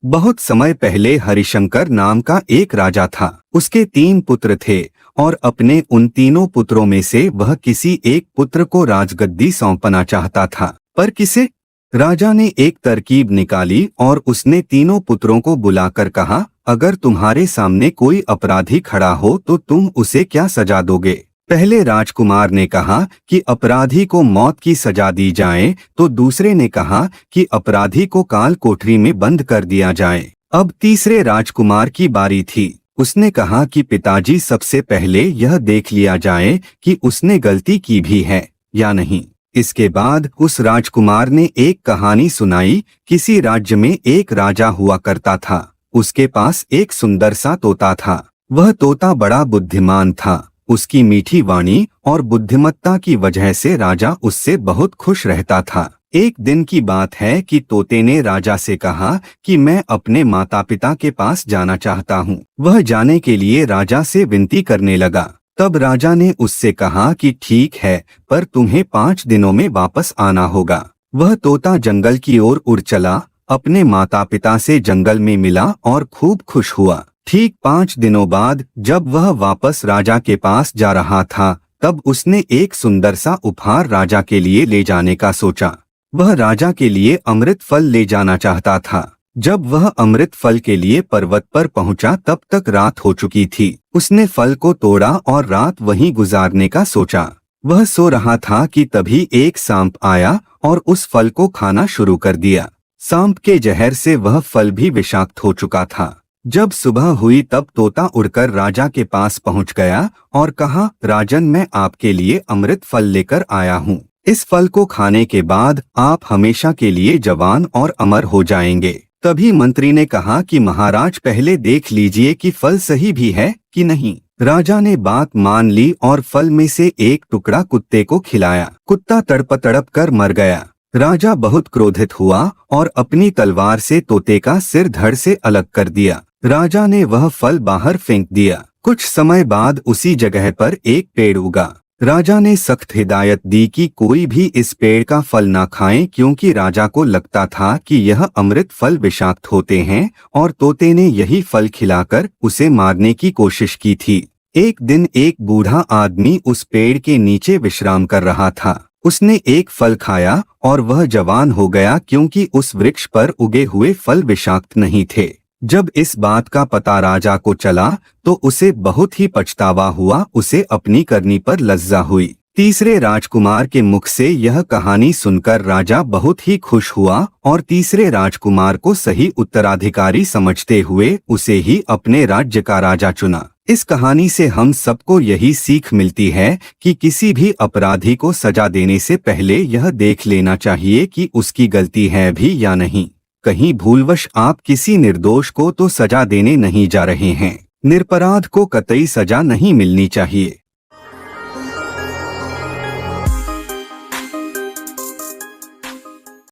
बहुत समय पहले हरिशंकर नाम का एक राजा था। उसके 3 पुत्र थे और अपने उन तीनों पुत्रों में से वह किसी एक पुत्र को राजगद्दी सौंपना चाहता था। पर किसे? राजा ने एक तरकीब निकाली और उसने तीनों पुत्रों को बुलाकर कहा, अगर तुम्हारे सामने कोई अपराधी खड़ा हो तो तुम उसे क्या सजा दोगे? पहले राजकुमार ने कहा कि अपराधी को मौत की सजा दी जाए, तो दूसरे ने कहा कि अपराधी को काल कोठरी में बंद कर दिया जाए। अब तीसरे राजकुमार की बारी थी। उसने कहा कि पिताजी, सबसे पहले यह देख लिया जाए कि उसने गलती की भी है या नहीं। इसके बाद उस राजकुमार ने एक कहानी सुनाई। किसी राज्य में एक राजा हुआ करता था। उसके पास एक सुंदर सा तोता था। वह तोता बड़ा बुद्धिमान था। उसकी मीठी वाणी और बुद्धिमत्ता की वजह से राजा उससे बहुत खुश रहता था। एक दिन की बात है कि तोते ने राजा से कहा कि मैं अपने माता पिता के पास जाना चाहता हूँ। वह जाने के लिए राजा से विनती करने लगा। तब राजा ने उससे कहा कि ठीक है, पर तुम्हें 5 दिनों में वापस आना होगा। वह तोता जंगल की ओर उड़ चला, अपने माता पिता से जंगल में मिला और खूब खुश हुआ। ठीक 5 दिनों बाद जब वह वापस राजा के पास जा रहा था, तब उसने एक सुंदर सा उपहार राजा के लिए ले जाने का सोचा। वह राजा के लिए अमृत फल ले जाना चाहता था। जब वह अमृत फल के लिए पर्वत पर पहुंचा, तब तक रात हो चुकी थी। उसने फल को तोड़ा और रात वहीं गुजारने का सोचा। वह सो रहा था कि तभी एक सांप आया और उस फल को खाना शुरू कर दिया। सांप के जहर से वह फल भी विषाक्त हो चुका था। जब सुबह हुई तब तोता उड़कर राजा के पास पहुंच गया और कहा, राजन, मैं आपके लिए अमृत फल लेकर आया हूँ। इस फल को खाने के बाद आप हमेशा के लिए जवान और अमर हो जाएंगे। तभी मंत्री ने कहा कि महाराज, पहले देख लीजिए कि फल सही भी है कि नहीं। राजा ने बात मान ली और फल में से एक टुकड़ा कुत्ते को खिलाया। कुत्ता तड़प तड़प कर मर गया। राजा बहुत क्रोधित हुआ और अपनी तलवार से तोते का सिर धड़ से अलग कर दिया। राजा ने वह फल बाहर फेंक दिया। कुछ समय बाद उसी जगह पर एक पेड़ उगा। राजा ने सख्त हिदायत दी कि कोई भी इस पेड़ का फल ना खाए, क्योंकि राजा को लगता था कि यह अमृत फल विषाक्त होते हैं और तोते ने यही फल खिलाकर उसे मारने की कोशिश की थी। एक दिन एक बूढ़ा आदमी उस पेड़ के नीचे विश्राम कर रहा था। उसने एक फल खाया और वह जवान हो गया, क्योंकि उस वृक्ष पर उगे हुए फल विषाक्त नहीं थे। जब इस बात का पता राजा को चला तो उसे बहुत ही पछतावा हुआ। उसे अपनी करनी पर लज्जा हुई। तीसरे राजकुमार के मुख से यह कहानी सुनकर राजा बहुत ही खुश हुआ और तीसरे राजकुमार को सही उत्तराधिकारी समझते हुए उसे ही अपने राज्य का राजा चुना। इस कहानी से हम सबको यही सीख मिलती है कि किसी भी अपराधी को सजा देने से पहले यह देख लेना चाहिए कि उसकी गलती है भी या नहीं। कहीं भूलवश आप किसी निर्दोष को तो सजा देने नहीं जा रहे हैं। निरपराध को कतई सजा नहीं मिलनी चाहिए।